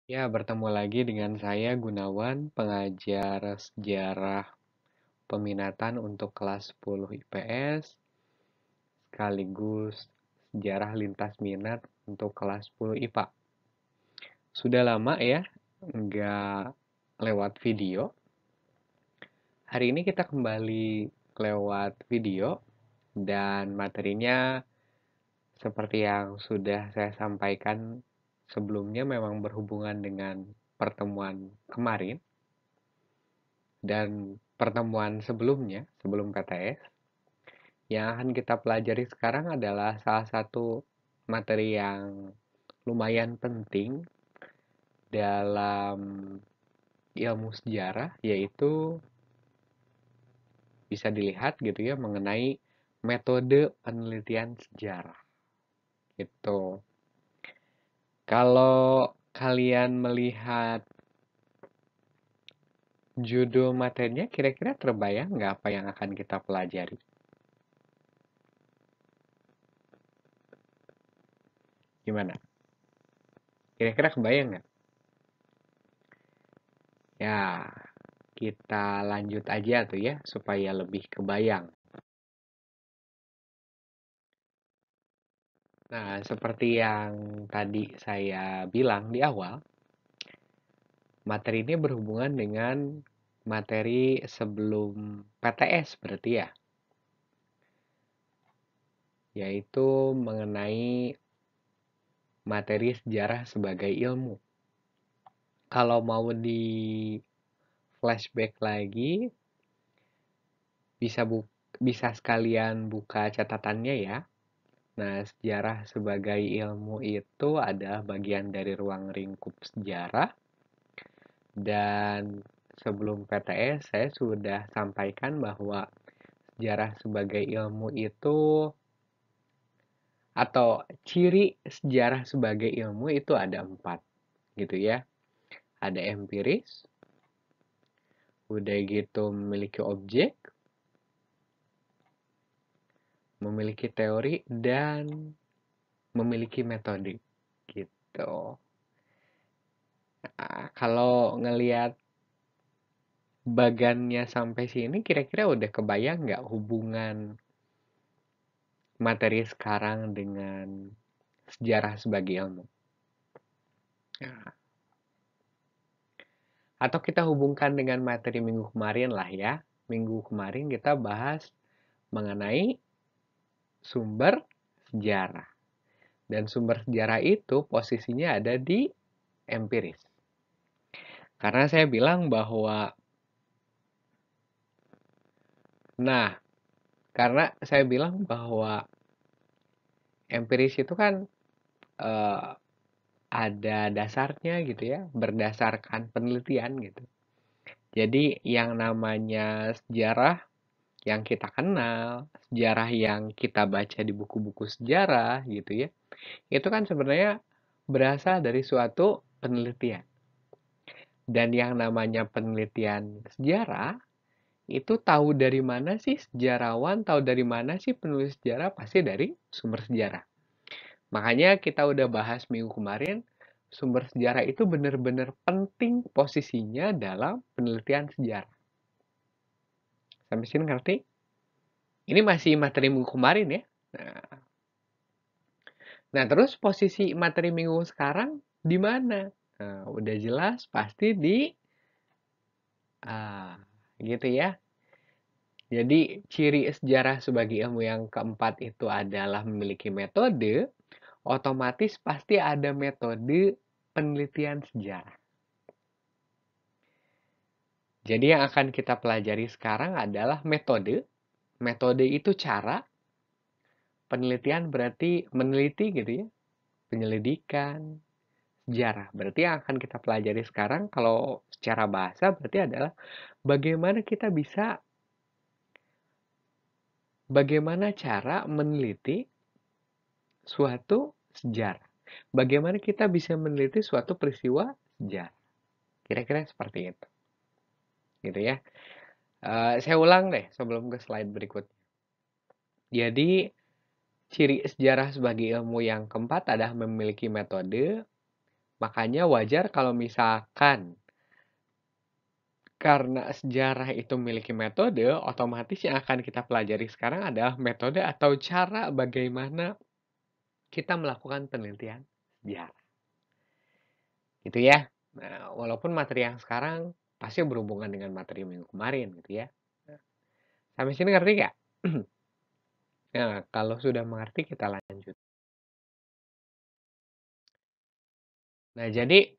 Ya, bertemu lagi dengan saya Gunawan, pengajar sejarah peminatan untuk kelas 10 IPS, sekaligus sejarah lintas minat untuk kelas 10 IPA. Sudah lama ya, nggak lewat video. Hari ini kita kembali lewat video, dan materinya seperti yang sudah saya sampaikan sebelumnya memang berhubungan dengan pertemuan kemarin dan pertemuan sebelumnya, sebelum PTS. Yang akan kita pelajari sekarang adalah salah satu materi yang lumayan penting dalam ilmu sejarah, yaitu bisa dilihat gitu ya mengenai metode penelitian sejarah. Gitu. Kalau kalian melihat judul materinya, kira-kira terbayang nggak apa yang akan kita pelajari? Gimana? Kira-kira kebayang nggak? Ya, kita lanjut aja tuh ya, supaya lebih kebayang. Nah, seperti yang tadi saya bilang di awal, materi ini berhubungan dengan materi sebelum PTS berarti ya, yaitu mengenai materi sejarah sebagai ilmu. Kalau mau di flashback lagi, bisa bisa sekalian buka catatannya ya. Nah, sejarah sebagai ilmu itu adalah bagian dari ruang lingkup sejarah, dan sebelum PTS saya sudah sampaikan bahwa sejarah sebagai ilmu itu, atau ciri sejarah sebagai ilmu itu ada 4 gitu ya. Ada empiris, udah gitu memiliki objek, memiliki teori, dan memiliki metode gitu. Nah, kalau ngelihat bagannya sampai sini, kira-kira udah kebayang nggak hubungan materi sekarang dengan sejarah sebagai ilmu? Nah, atau kita hubungkan dengan materi minggu kemarin lah ya. Minggu kemarin kita bahas mengenai sumber sejarah. Dan sumber sejarah itu posisinya ada di empiris. Karena saya bilang bahwa, nah, karena saya bilang bahwa empiris itu kan eh, ada dasarnya gitu ya, berdasarkan penelitian gitu. Jadi yang namanya sejarah yang kita kenal, sejarah yang kita baca di buku-buku sejarah gitu ya, itu kan sebenarnya berasal dari suatu penelitian. Dan yang namanya penelitian sejarah, itu tahu dari mana sih sejarawan, tahu dari mana sih penulis sejarah, pasti dari sumber sejarah. Makanya kita udah bahas minggu kemarin, sumber sejarah itu benar-benar penting posisinya dalam penelitian sejarah. Sampai sini ngerti? Ini masih materi minggu kemarin ya. Nah, terus posisi materi minggu sekarang di mana? Nah, udah jelas pasti di ah, gitu ya. Jadi ciri sejarah sebagai ilmu yang keempat itu adalah memiliki metode, otomatis pasti ada metode penelitian sejarah. Jadi yang akan kita pelajari sekarang adalah metode. Metode itu cara, penelitian berarti meneliti gitu ya, penyelidikan, sejarah. Berarti yang akan kita pelajari sekarang kalau secara bahasa berarti adalah bagaimana kita bisa, bagaimana cara meneliti suatu sejarah. Bagaimana kita bisa meneliti suatu peristiwa sejarah. Kira-kira seperti itu. Gitu ya. Saya ulang deh sebelum ke slide berikutnya. Jadi, ciri sejarah sebagai ilmu yang keempat adalah memiliki metode, Makanya wajar kalau misalkan karena sejarah itu memiliki metode, otomatis yang akan kita pelajari sekarang adalah metode atau cara bagaimana kita melakukan penelitian sejarah. Gitu ya. Nah, walaupun materi yang sekarang pasti berhubungan dengan materi minggu kemarin gitu ya. Nah, sampai sini ngerti nggak? Nah, kalau sudah mengerti kita lanjut. Nah, jadi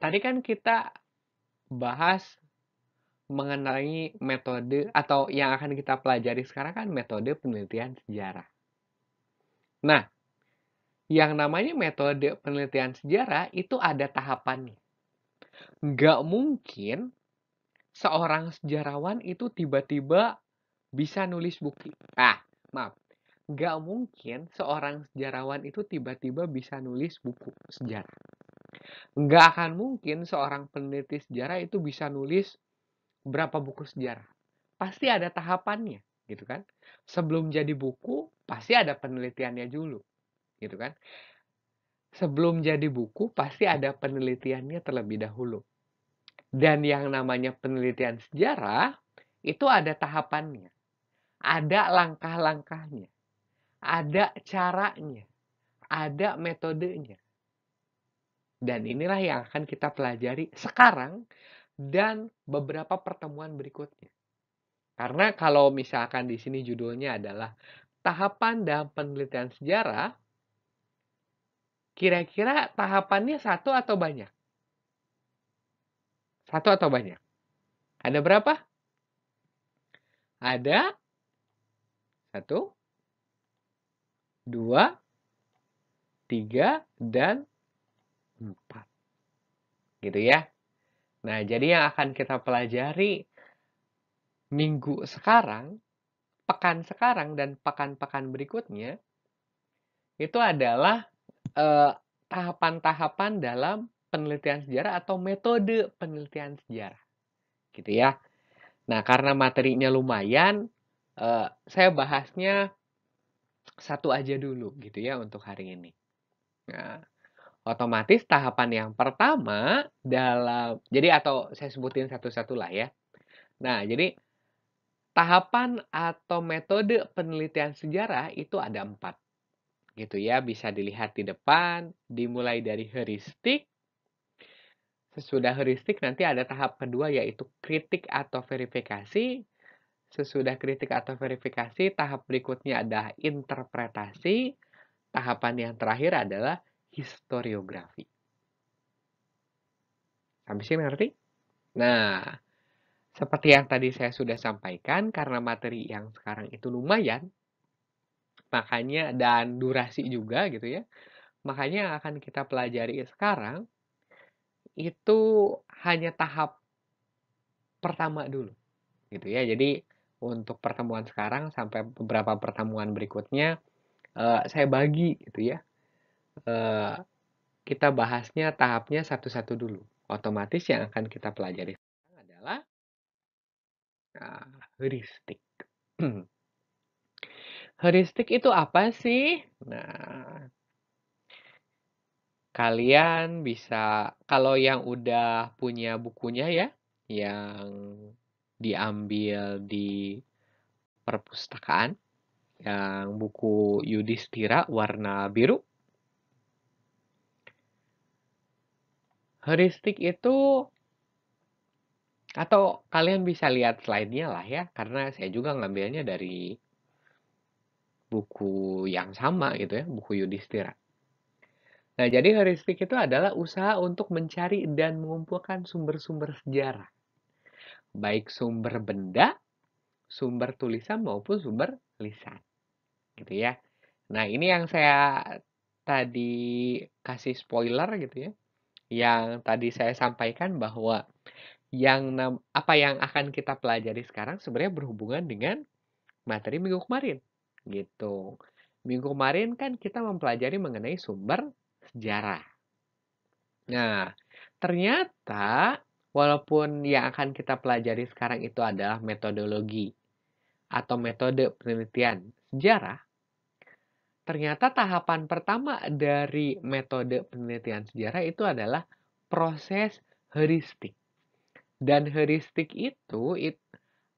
tadi kan kita bahas mengenai metode atau yang akan kita pelajari sekarang kan metode penelitian sejarah. Nah, yang namanya metode penelitian sejarah itu ada tahapannya. Nggak mungkin seorang sejarawan itu tiba-tiba bisa nulis buku. Maaf. Nggak mungkin seorang sejarawan itu tiba-tiba bisa nulis buku sejarah. Nggak akan mungkin seorang peneliti sejarah itu bisa nulis berapa buku sejarah. Pasti ada tahapannya, gitu kan. Sebelum jadi buku, pasti ada penelitiannya dulu, gitu kan. Sebelum jadi buku, pasti ada penelitiannya terlebih dahulu. Dan yang namanya penelitian sejarah, itu ada tahapannya. Ada langkah-langkahnya. Ada caranya. Ada metodenya. Dan inilah yang akan kita pelajari sekarang dan beberapa pertemuan berikutnya. Karena kalau misalkan di sini judulnya adalah tahapan dalam penelitian sejarah, kira-kira tahapannya satu atau banyak? Satu atau banyak? Ada berapa? Ada satu, dua, tiga, dan empat. Gitu ya. Nah, jadi yang akan kita pelajari minggu sekarang, pekan sekarang, dan pekan-pekan berikutnya, itu adalah tahapan-tahapan dalam penelitian sejarah atau metode penelitian sejarah. Gitu ya. Nah, karena materinya lumayan, saya bahasnya satu aja dulu gitu ya untuk hari ini. Nah, otomatis tahapan yang pertama jadi atau saya sebutin satu-satu lah ya. Nah, jadi tahapan atau metode penelitian sejarah itu ada 4. Gitu ya, bisa dilihat di depan, dimulai dari heuristik. Sesudah heuristik nanti ada tahap kedua yaitu kritik atau verifikasi. Sesudah kritik atau verifikasi, tahap berikutnya ada interpretasi. Tahapan yang terakhir adalah historiografi. Sampai sini ngerti? Nah, seperti yang tadi saya sudah sampaikan, karena materi yang sekarang itu lumayan, makanya dan durasi juga gitu ya, makanya yang akan kita pelajari sekarang itu hanya tahap pertama dulu, gitu ya. Jadi untuk pertemuan sekarang sampai beberapa pertemuan berikutnya, saya bagi gitu ya. Kita bahasnya tahapnya satu-satu dulu. Otomatis yang akan kita pelajari sekarang adalah heuristik. Heuristik itu apa sih? Nah, kalian bisa, kalau yang udah punya bukunya ya, yang diambil di perpustakaan, yang buku Yudhistira warna biru. Heuristik itu, atau kalian bisa lihat slide-nya lah ya, karena saya juga ngambilnya dari buku yang sama gitu ya, buku Yudhistira. Nah, jadi heuristik itu adalah usaha untuk mencari dan mengumpulkan sumber-sumber sejarah. Baik sumber benda, sumber tulisan maupun sumber lisan. Gitu ya. Nah, ini yang saya tadi kasih spoiler gitu ya. Yang tadi saya sampaikan bahwa apa yang akan kita pelajari sekarang sebenarnya berhubungan dengan materi minggu kemarin. Gitu. Minggu kemarin kan kita mempelajari mengenai sumber sejarah. Nah, ternyata walaupun yang akan kita pelajari sekarang itu adalah metodologi atau metode penelitian sejarah, Ternyata tahapan pertama dari metode penelitian sejarah itu adalah proses heuristik. Dan heuristik itu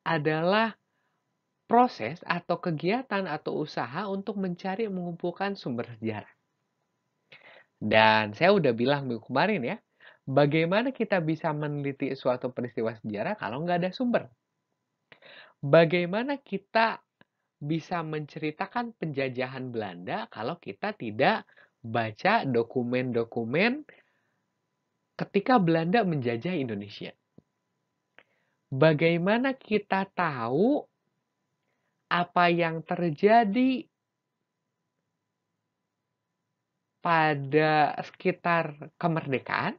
adalah proses atau kegiatan atau usaha untuk mencari mengumpulkan sumber sejarah. Dan saya udah bilang minggu kemarin ya, bagaimana kita bisa meneliti suatu peristiwa sejarah kalau nggak ada sumber? Bagaimana kita bisa menceritakan penjajahan Belanda kalau kita tidak baca dokumen-dokumen ketika Belanda menjajah Indonesia? Bagaimana kita tahu apa yang terjadi pada sekitar kemerdekaan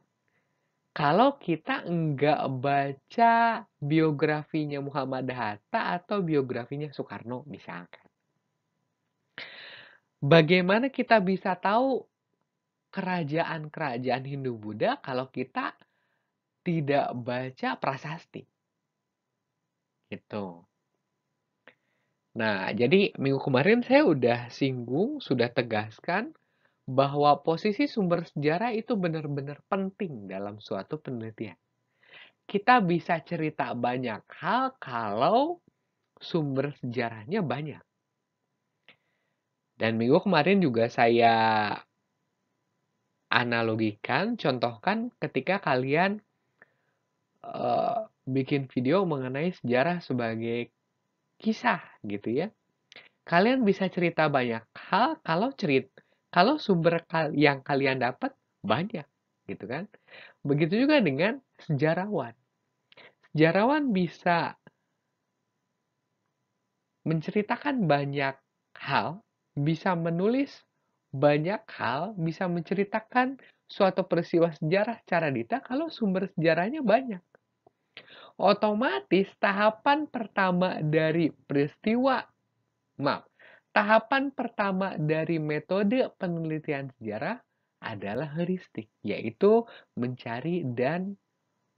kalau kita nggak baca biografinya Muhammad Hatta atau biografinya Soekarno misalkan? Bagaimana kita bisa tahu kerajaan-kerajaan Hindu-Buddha kalau kita tidak baca prasasti? Gitu. Nah, jadi minggu kemarin saya udah singgung, sudah tegaskan bahwa posisi sumber sejarah itu benar-benar penting dalam suatu penelitian. Kita bisa cerita banyak hal kalau sumber sejarahnya banyak. Dan minggu kemarin juga saya analogikan, contohkan ketika kalian bikin video mengenai sejarah sebagai kisah gitu ya. Kalian bisa cerita banyak hal kalau sumber yang kalian dapat banyak gitu kan. Begitu juga dengan sejarawan. Sejarawan bisa menceritakan banyak hal, bisa menulis banyak hal, bisa menceritakan suatu peristiwa sejarah secara detail kalau sumber sejarahnya banyak. Otomatis tahapan pertama dari tahapan pertama dari metode penelitian sejarah adalah heuristik, yaitu mencari dan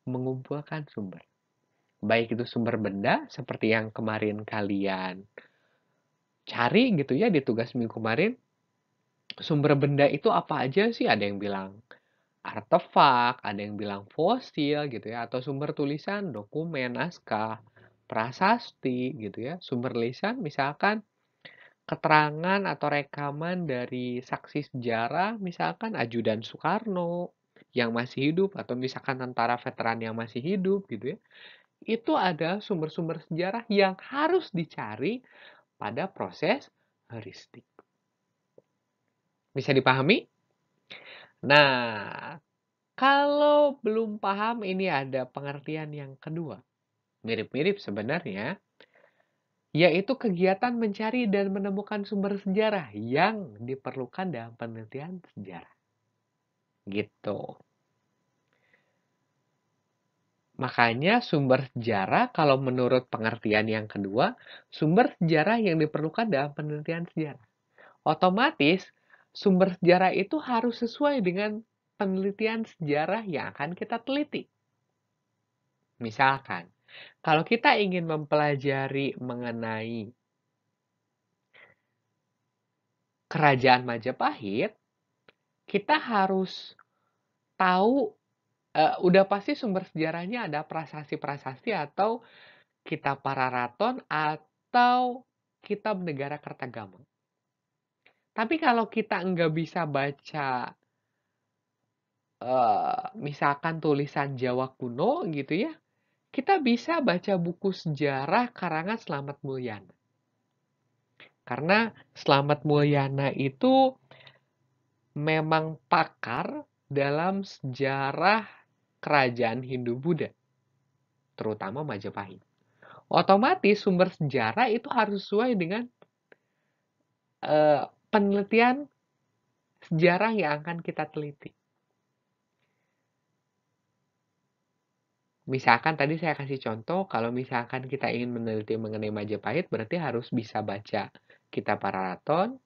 mengumpulkan sumber. Baik itu sumber benda seperti yang kemarin kalian cari gitu ya di tugas minggu kemarin. Sumber benda itu apa aja sih? Ada yang bilang artefak, ada yang bilang fosil gitu ya, atau sumber tulisan, dokumen, naskah, prasasti gitu ya. Sumber lisan misalkan keterangan atau rekaman dari saksi sejarah, misalkan ajudan Soekarno yang masih hidup atau misalkan tentara veteran yang masih hidup gitu ya. Itu ada sumber-sumber sejarah yang harus dicari pada proses heuristik. Bisa dipahami? Nah, kalau belum paham ini ada pengertian yang kedua. Mirip-mirip sebenarnya, yaitu kegiatan mencari dan menemukan sumber sejarah yang diperlukan dalam penelitian sejarah. Gitu. Makanya sumber sejarah kalau menurut pengertian yang kedua, sumber sejarah yang diperlukan dalam penelitian sejarah. Otomatis sumber sejarah itu harus sesuai dengan penelitian sejarah yang akan kita teliti. Misalkan, kalau kita ingin mempelajari mengenai kerajaan Majapahit, kita harus tahu, udah pasti sumber sejarahnya ada prasasti-prasasti atau kitab Pararaton atau kitab Negara Kertagama. Tapi kalau kita nggak bisa baca, misalkan tulisan Jawa kuno gitu ya, kita bisa baca buku sejarah karangan Slamet Mulyana. Karena Slamet Mulyana itu memang pakar dalam sejarah kerajaan Hindu-Buddha, terutama Majapahit. Otomatis sumber sejarah itu harus sesuai dengan penelitian sejarah yang akan kita teliti. Misalkan tadi saya kasih contoh, kalau misalkan kita ingin meneliti mengenai Majapahit, berarti harus bisa baca kitab Pararaton.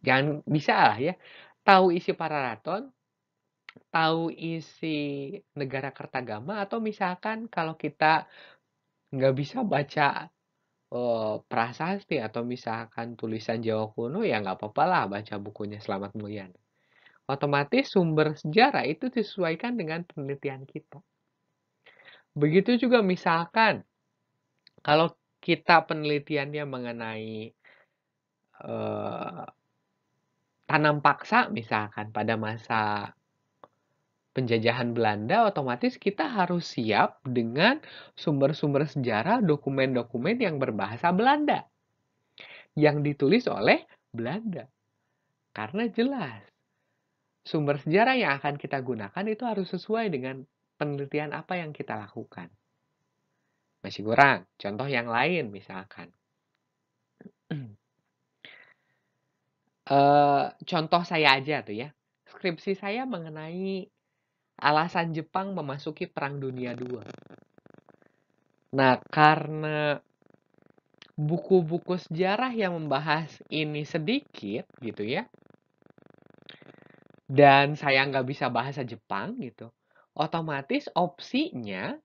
Jangan bisa lah ya, tahu isi Pararaton, tahu isi Negara Kertagama, atau misalkan kalau kita nggak bisa baca prasasti atau misalkan tulisan Jawa kuno, ya nggak apa-apa lah baca bukunya Slamet Mulyana. Otomatis sumber sejarah itu disesuaikan dengan penelitian kita. Begitu juga misalkan kalau kita penelitiannya mengenai eh, tanam paksa misalkan pada masa penjajahan Belanda, otomatis kita harus siap dengan sumber-sumber sejarah, dokumen-dokumen yang berbahasa Belanda, yang ditulis oleh Belanda. Karena jelas, sumber sejarah yang akan kita gunakan itu harus sesuai dengan penelitian apa yang kita lakukan. Masih kurang, contoh yang lain misalkan. Contoh saya aja tuh ya, skripsi saya mengenai alasan Jepang memasuki Perang Dunia II. Nah, karena buku-buku sejarah yang membahas ini sedikit gitu ya, dan saya nggak bisa bahasa Jepang gitu, otomatis opsinya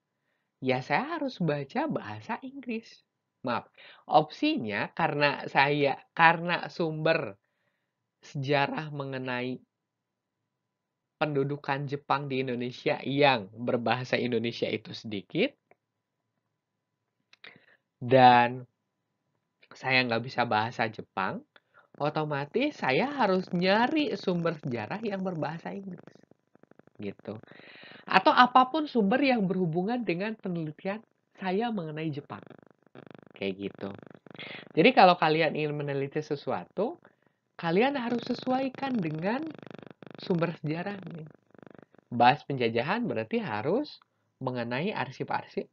ya saya harus baca bahasa Inggris. Maaf, opsinya karena sumber sejarah mengenai pendudukan Jepang di Indonesia yang berbahasa Indonesia itu sedikit, dan saya nggak bisa bahasa Jepang, otomatis saya harus nyari sumber sejarah yang berbahasa Inggris. Gitu. Atau apapun sumber yang berhubungan dengan penelitian saya mengenai Jepang. Kayak gitu. Jadi kalau kalian ingin meneliti sesuatu, kalian harus sesuaikan dengan sumber sejarahnya. Bahas penjajahan berarti harus mengenai arsip-arsip.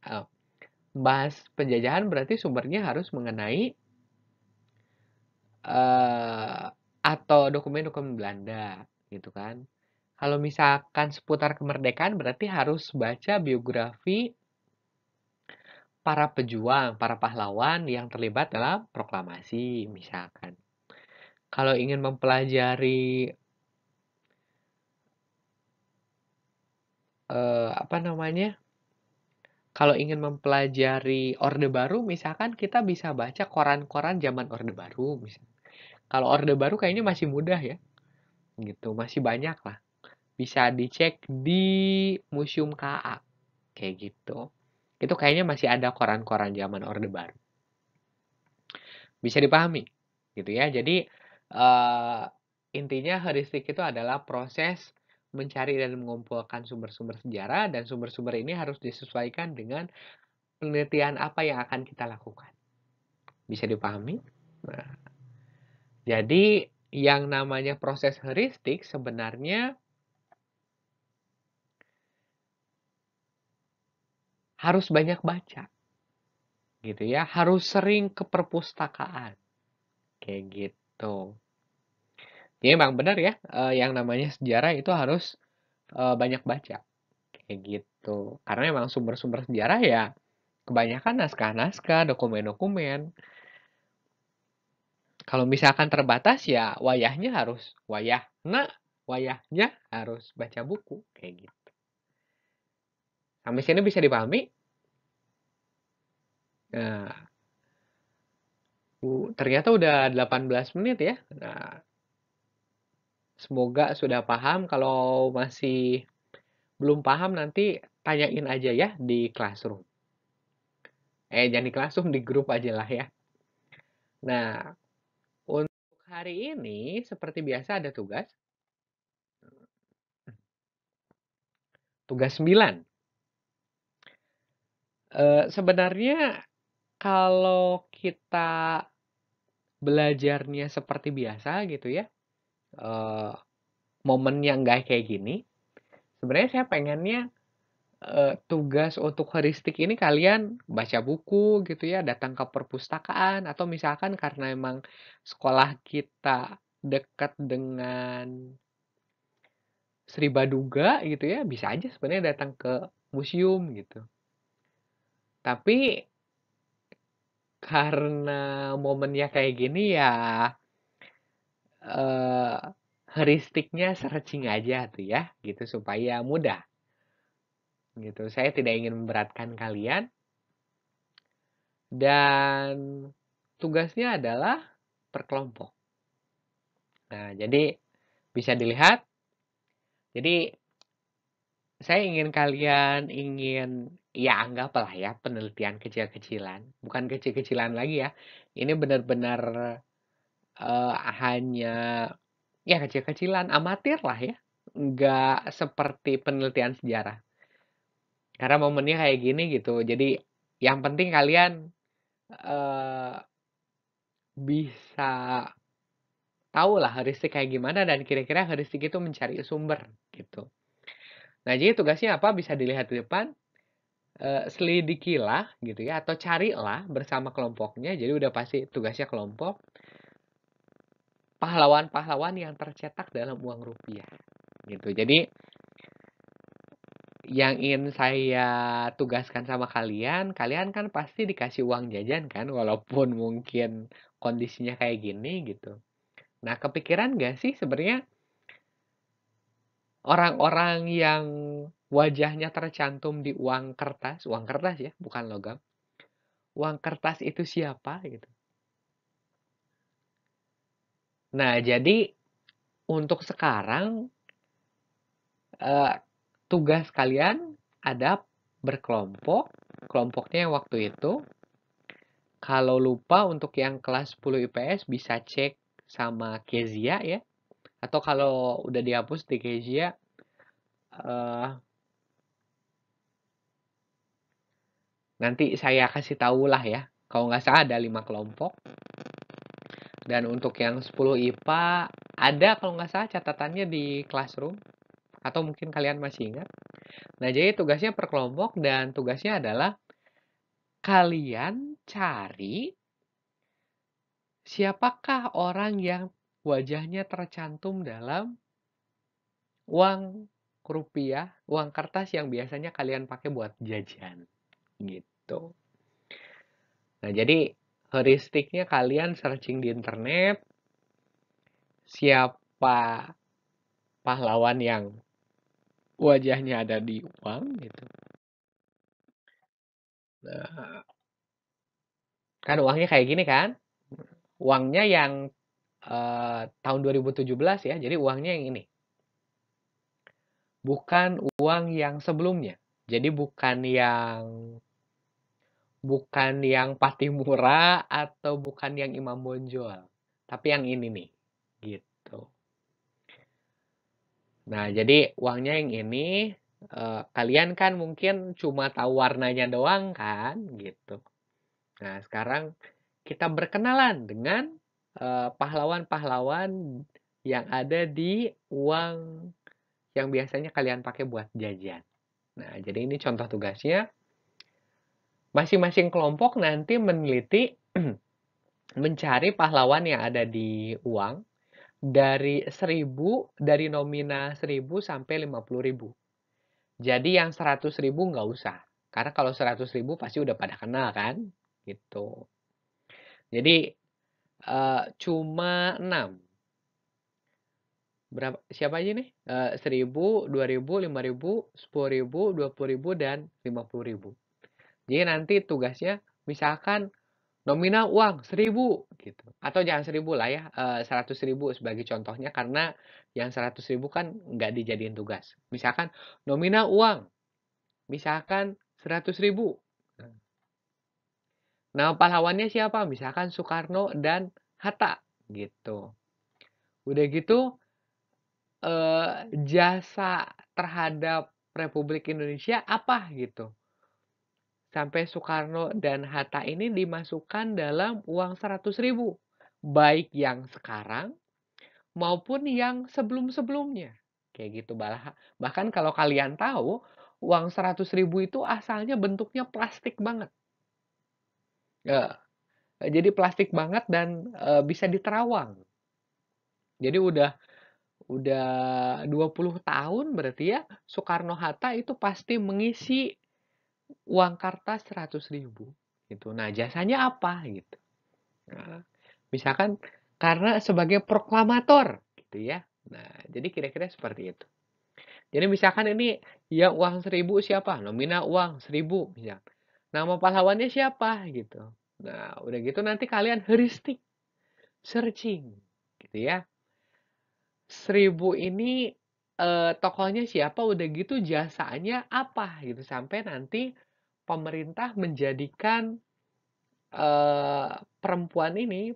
Bahas penjajahan berarti sumbernya harus mengenai atau dokumen-dokumen Belanda, gitu kan. Kalau misalkan seputar kemerdekaan berarti harus baca biografi para pejuang, para pahlawan yang terlibat dalam proklamasi, misalkan. Kalau ingin mempelajari apa namanya? Kalau ingin mempelajari Orde Baru, misalkan kita bisa baca koran-koran zaman Orde Baru, misalkan. Kalau Orde Baru kayaknya masih mudah ya, gitu, masih banyak lah. Bisa dicek di Museum KA, kayak gitu. Itu kayaknya masih ada koran-koran zaman Orde Baru. Bisa dipahami, gitu ya. Jadi intinya heuristik itu adalah proses mencari dan mengumpulkan sumber-sumber sejarah, dan sumber-sumber ini harus disesuaikan dengan penelitian apa yang akan kita lakukan. Bisa dipahami? Nah, jadi yang namanya proses heuristik sebenarnya harus banyak baca, gitu ya. Harus sering ke perpustakaan, kayak gitu. Jadi emang benar ya, yang namanya sejarah itu harus banyak baca, kayak gitu. Karena emang sumber-sumber sejarah ya kebanyakan naskah-naskah, dokumen-dokumen. Kalau misalkan terbatas ya wayahnya harus baca buku, kayak gitu. Sampai sini bisa dipahami? Nah, ternyata udah 18 menit ya. Nah, semoga sudah paham. Kalau masih belum paham nanti tanyain aja ya di Classroom. Jangan di Classroom, di grup aja lah ya. Nah, untuk hari ini seperti biasa ada tugas. Tugas 9. Sebenarnya kalau kita belajarnya seperti biasa gitu ya, eh, momennya nggak kayak gini, sebenarnya saya pengennya tugas untuk heuristik ini kalian baca buku gitu ya, datang ke perpustakaan, atau misalkan karena emang sekolah kita dekat dengan Sri Baduga gitu ya, bisa aja sebenarnya datang ke museum gitu. Tapi karena momennya kayak gini ya, eh heuristiknya searching aja tuh ya, gitu supaya mudah. Gitu. Saya tidak ingin memberatkan kalian. dan tugasnya adalah per kelompok. Nah, jadi bisa dilihat, jadi saya ingin kalian ya anggaplah ya penelitian kecil-kecilan, bukan kecil-kecilan lagi ya. Ini benar-benar hanya ya kecil-kecilan, amatir lah ya. Nggak seperti penelitian sejarah. Karena momennya kayak gini gitu. Jadi yang penting kalian eh, bisa tahu lah heuristik kayak gimana dan kira-kira heuristik itu mencari sumber gitu. Nah, jadi tugasnya apa? Bisa dilihat di depan. Selidikilah gitu ya atau carilah bersama kelompoknya. Jadi udah pasti tugasnya kelompok. Pahlawan-pahlawan yang tercetak dalam uang rupiah gitu. Jadi yang ingin saya tugaskan sama kalian, kalian kan pasti dikasih uang jajan kan walaupun mungkin kondisinya kayak gini gitu. Nah, kepikiran gak sih sebenarnya orang-orang yang wajahnya tercantum di uang kertas ya, bukan logam. Uang kertas itu siapa gitu. Nah, jadi untuk sekarang tugas kalian ada berkelompok. Kelompoknya yang waktu itu. Kalau lupa untuk yang kelas 10 IPS bisa cek sama Kezia ya. Atau kalau udah dihapus di Kezia, eh, nanti saya kasih tahu lah ya. Kalau nggak salah ada 5 kelompok. Dan untuk yang 10 IPA, ada kalau nggak salah catatannya di classroom. Atau mungkin kalian masih ingat. Nah, jadi tugasnya per kelompok dan tugasnya adalah kalian cari siapakah orang yang wajahnya tercantum dalam uang rupiah, uang kertas yang biasanya kalian pakai buat jajan. Gitu. Nah, jadi heuristiknya kalian searching di internet siapa pahlawan yang wajahnya ada di uang gitu. Nah, kan uangnya kayak gini kan? Uangnya yang tahun 2017 ya. Jadi uangnya yang ini. Bukan uang yang sebelumnya. Jadi bukan yang Patimura atau bukan yang Imam Bonjol. Tapi yang ini nih. Gitu. Nah, jadi uangnya yang ini kalian kan mungkin cuma tahu warnanya doang kan, gitu. Nah, sekarang kita berkenalan dengan pahlawan-pahlawan yang ada di uang yang biasanya kalian pakai buat jajan. Nah, jadi ini contoh tugasnya. Masing-masing kelompok nanti meneliti mencari pahlawan yang ada di uang dari nomina 1.000 sampai 50.000. Jadi yang 100.000 nggak usah. Karena kalau 100.000 pasti udah pada kenal kan? Gitu. Jadi cuma 6. Berapa? Siapa aja nih? 1.000, 2.000, 5.000, 10.000, 20.000, dan 50.000. Jadi nanti tugasnya misalkan nominal uang 1.000 gitu. Atau jangan 1.000 lah ya, 100.000 sebagai contohnya karena yang 100.000 kan nggak dijadiin tugas. Misalkan nominal uang, misalkan 100.000. Nah, pahlawannya siapa? Misalkan Soekarno dan Hatta gitu. Udah gitu jasa terhadap Republik Indonesia apa gitu. Sampai Soekarno dan Hatta ini dimasukkan dalam uang 100.000. Baik yang sekarang maupun yang sebelum-sebelumnya. Kayak gitu. Bahkan kalau kalian tahu, uang 100.000 itu asalnya bentuknya plastik banget. Jadi plastik banget dan bisa diterawang. Jadi udah 20 tahun berarti ya Soekarno-Hatta itu pasti mengisi uang kertas 100.000 gitu. Nah, jasanya apa gitu. Nah, misalkan karena sebagai proklamator gitu ya. Nah, jadi kira-kira seperti itu. Jadi misalkan ini yang uang 1.000 siapa? Nominal uang 1.000 misalkan. Nama pahlawannya siapa gitu. Nah, udah gitu nanti kalian heuristik searching gitu ya. 1000 ini tokohnya siapa, udah gitu jasanya apa gitu sampai nanti pemerintah menjadikan perempuan ini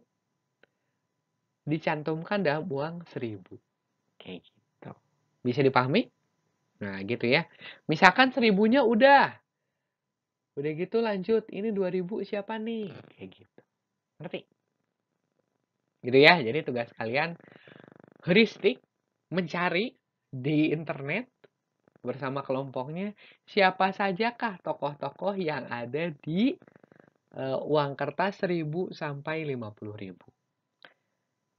dicantumkan dalam uang 1000 kayak gitu. Bisa dipahami? Nah, gitu ya. Misalkan 1000-nya udah gitu lanjut, ini 2000 siapa nih? Kayak gitu. Ngerti? Gitu ya. Jadi tugas kalian heuristik mencari di internet bersama kelompoknya siapa sajakah tokoh-tokoh yang ada di uang kertas 1000 sampai 50.000.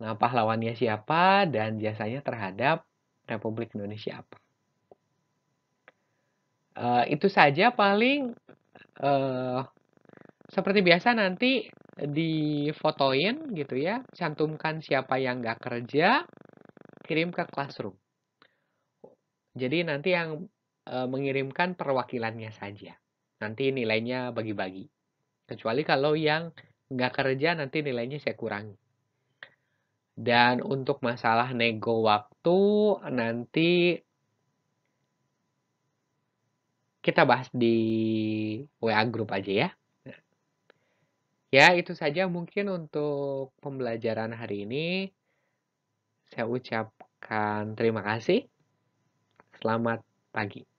Nah, pahlawannya siapa dan jasanya terhadap Republik Indonesia apa. Itu saja paling seperti biasa nanti difotoin gitu ya, cantumkan siapa yang nggak kerja, kirim ke classroom. Jadi nanti yang mengirimkan perwakilannya saja. Nanti nilainya bagi-bagi. Kecuali kalau yang nggak kerja nanti nilainya saya kurangi. Dan untuk masalah nego waktu nanti kita bahas di WA grup aja ya. Ya, itu saja mungkin untuk pembelajaran hari ini. Saya ucapkan terima kasih. Selamat pagi.